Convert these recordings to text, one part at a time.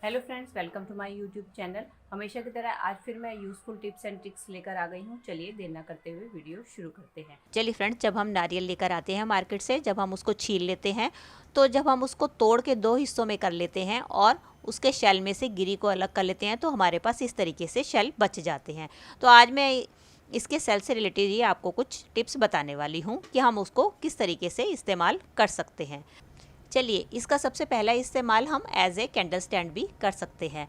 Hello friends, welcome to my YouTube channel. हमेशा की तरह आज फिर मैं यूज़फुल टिप्स एंड ट्रिक्स लेकर आ गई हूँ। चलिए देर ना करते हुए वीडियो शुरू करते हैं। चलिए फ्रेंड्स, जब हम नारियल लेकर आते हैं मार्केट से, जब हम उसको छील लेते हैं तो जब हम उसको तोड़ के दो हिस्सों में कर लेते हैं और उसके शेल में से गिरी को अलग कर लेते हैं तो हमारे पास इस तरीके से शेल बच जाते हैं। तो आज मैं इसके सेल से रिलेटेड ही आपको कुछ टिप्स बताने वाली हूँ कि हम उसको किस तरीके से इस्तेमाल कर सकते हैं। चलिए, इसका सबसे पहला इस्तेमाल हम एज ए कैंडल स्टैंड भी कर सकते हैं,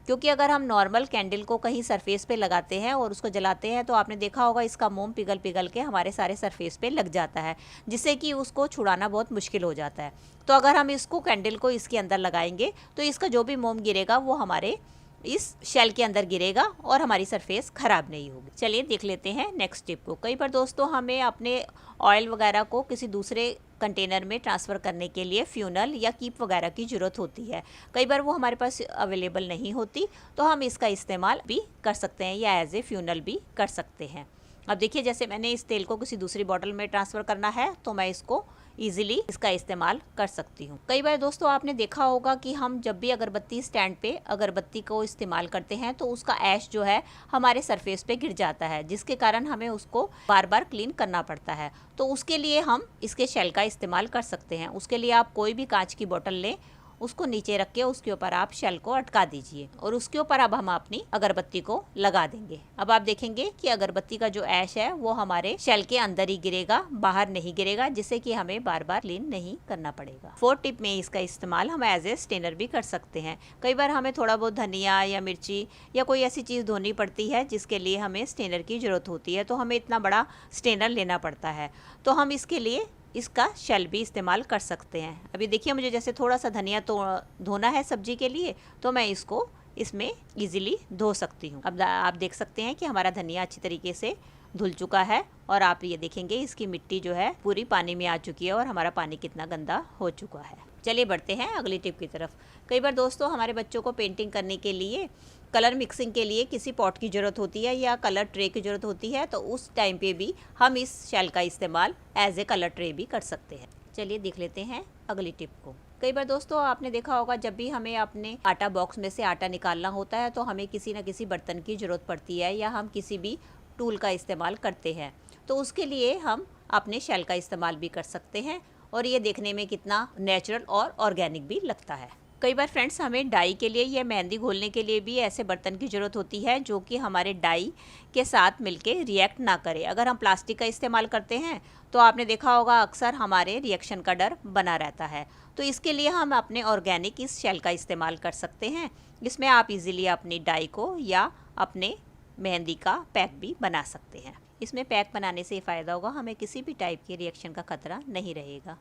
क्योंकि अगर हम नॉर्मल कैंडल को कहीं सरफेस पे लगाते हैं और उसको जलाते हैं तो आपने देखा होगा इसका मोम पिघल पिघल के हमारे सारे सरफेस पे लग जाता है, जिससे कि उसको छुड़ाना बहुत मुश्किल हो जाता है। तो अगर हम इसको कैंडल को इसके अंदर लगाएंगे तो इसका जो भी मोम गिरेगा वो हमारे इस शेल के अंदर गिरेगा और हमारी सरफेस ख़राब नहीं होगी। चलिए देख लेते हैं नेक्स्ट टिप को। कई बार दोस्तों हमें अपने ऑयल वगैरह को किसी दूसरे कंटेनर में ट्रांसफ़र करने के लिए फ्यूनल या कीप वगैरह की ज़रूरत होती है। कई बार वो हमारे पास अवेलेबल नहीं होती तो हम इसका इस्तेमाल भी कर सकते हैं या एज ए फ्यूनल भी कर सकते हैं। अब देखिए, जैसे मैंने इस तेल को किसी दूसरी बॉटल में ट्रांसफ़र करना है तो मैं इसको ईजिली इसका इस्तेमाल कर सकती हूँ। कई बार दोस्तों आपने देखा होगा कि हम जब भी अगरबत्ती स्टैंड पे अगरबत्ती को इस्तेमाल करते हैं तो उसका ऐश जो है हमारे सरफेस पे गिर जाता है, जिसके कारण हमें उसको बार बार क्लीन करना पड़ता है। तो उसके लिए हम इसके शेल का इस्तेमाल कर सकते हैं। उसके लिए आप कोई भी कांच की बोतल लें, उसको नीचे रख के उसके ऊपर आप शेल को अटका दीजिए और उसके ऊपर अब हम अपनी अगरबत्ती को लगा देंगे। अब आप देखेंगे कि अगरबत्ती का जो ऐश है वो हमारे शेल के अंदर ही गिरेगा, बाहर नहीं गिरेगा, जिससे कि हमें बार बार क्लीन नहीं करना पड़ेगा। फोर्थ टिप में इसका इस्तेमाल हम एज ए स्टेनर भी कर सकते हैं। कई बार हमें थोड़ा बहुत धनिया या मिर्ची या कोई ऐसी चीज़ धोनी पड़ती है जिसके लिए हमें स्टेनर की ज़रूरत होती है, तो हमें इतना बड़ा स्टेनर लेना पड़ता है। तो हम इसके लिए इसका शेल भी इस्तेमाल कर सकते हैं। अभी देखिए, मुझे जैसे थोड़ा सा धनिया तो धोना है सब्जी के लिए, तो मैं इसको इसमें इजीली धो सकती हूँ। अब आप देख सकते हैं कि हमारा धनिया अच्छी तरीके से धुल चुका है और आप ये देखेंगे इसकी मिट्टी जो है पूरी पानी में आ चुकी है और हमारा पानी कितना गंदा हो चुका है। चलिए बढ़ते हैं अगली टिप की तरफ। कई बार दोस्तों हमारे बच्चों को पेंटिंग करने के लिए, कलर मिक्सिंग के लिए किसी पॉट की ज़रूरत होती है या कलर ट्रे की ज़रूरत होती है, तो उस टाइम पे भी हम इस शेल का इस्तेमाल एज ए कलर ट्रे भी कर सकते हैं। चलिए देख लेते हैं अगली टिप को। कई बार दोस्तों आपने देखा होगा जब भी हमें अपने आटा बॉक्स में से आटा निकालना होता है तो हमें किसी न किसी बर्तन की ज़रूरत पड़ती है या हम किसी भी टूल का इस्तेमाल करते हैं। तो उसके लिए हम अपने शेल का इस्तेमाल भी कर सकते हैं और ये देखने में कितना नेचुरल और ऑर्गेनिक भी लगता है। कई बार फ्रेंड्स हमें डाई के लिए या मेहंदी घोलने के लिए भी ऐसे बर्तन की ज़रूरत होती है जो कि हमारे डाई के साथ मिलके रिएक्ट ना करे। अगर हम प्लास्टिक का इस्तेमाल करते हैं तो आपने देखा होगा अक्सर हमारे रिएक्शन का डर बना रहता है। तो इसके लिए हम अपने ऑर्गेनिक इस शेल का इस्तेमाल कर सकते हैं। इसमें आप इजीली अपनी डाई को या अपने मेहंदी का पैक भी बना सकते हैं। इसमें पैक बनाने से फ़ायदा होगा, हमें किसी भी टाइप के रिएक्शन का खतरा नहीं रहेगा।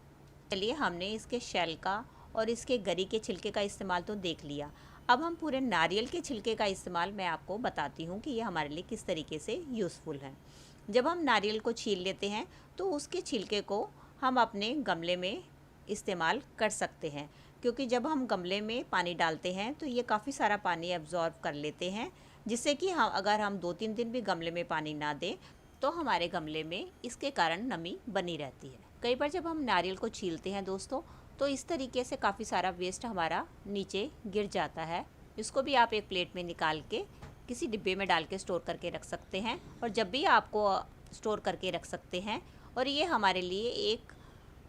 चलिए, हमने इसके शेल का और इसके गरी के छिलके का इस्तेमाल तो देख लिया। अब हम पूरे नारियल के छिलके का इस्तेमाल मैं आपको बताती हूँ कि ये हमारे लिए किस तरीके से यूज़फुल है। जब हम नारियल को छील लेते हैं तो उसके छिलके को हम अपने गमले में इस्तेमाल कर सकते हैं, क्योंकि जब हम गमले में पानी डालते हैं तो ये काफ़ी सारा पानी एब्जॉर्ब कर लेते हैं, जिससे कि अगर हम 2-3 दिन भी गमले में पानी ना दें तो हमारे गमले में इसके कारण नमी बनी रहती है। कई बार जब हम नारियल को छीलते हैं दोस्तों तो इस तरीके से काफ़ी सारा वेस्ट हमारा नीचे गिर जाता है। इसको भी आप एक प्लेट में निकाल के किसी डिब्बे में डाल के स्टोर करके रख सकते हैं और जब भी आपको स्टोर करके रख सकते हैं। और ये हमारे लिए एक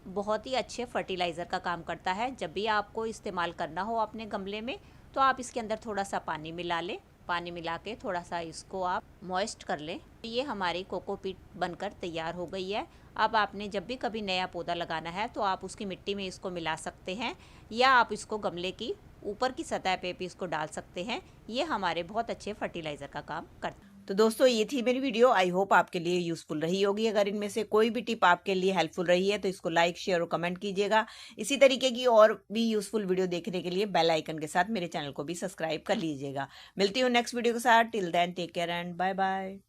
बहुत ही अच्छे फर्टिलाइज़र का काम करता है। जब भी आपको इस्तेमाल करना हो अपने गमले में तो आप इसके अंदर थोड़ा सा पानी मिला लें। पानी मिला के थोड़ा सा इसको आप मॉइस्ट कर लें। ये हमारी कोकोपीट बनकर तैयार हो गई है। अब आपने जब भी कभी नया पौधा लगाना है तो आप उसकी मिट्टी में इसको मिला सकते हैं या आप इसको गमले की ऊपर की सतह पे भी इसको डाल सकते हैं। ये हमारे बहुत अच्छे फर्टिलाइज़र का काम करता है। तो दोस्तों ये थी मेरी वीडियो। आई होप आपके लिए यूज़फुल रही होगी। अगर इनमें से कोई भी टिप आपके लिए हेल्पफुल रही है तो इसको लाइक, शेयर और कमेंट कीजिएगा। इसी तरीके की और भी यूज़फुल वीडियो देखने के लिए बेल आइकन के साथ मेरे चैनल को भी सब्सक्राइब कर लीजिएगा। मिलती हूँ नेक्स्ट वीडियो के साथ। Till then take care and bye bye.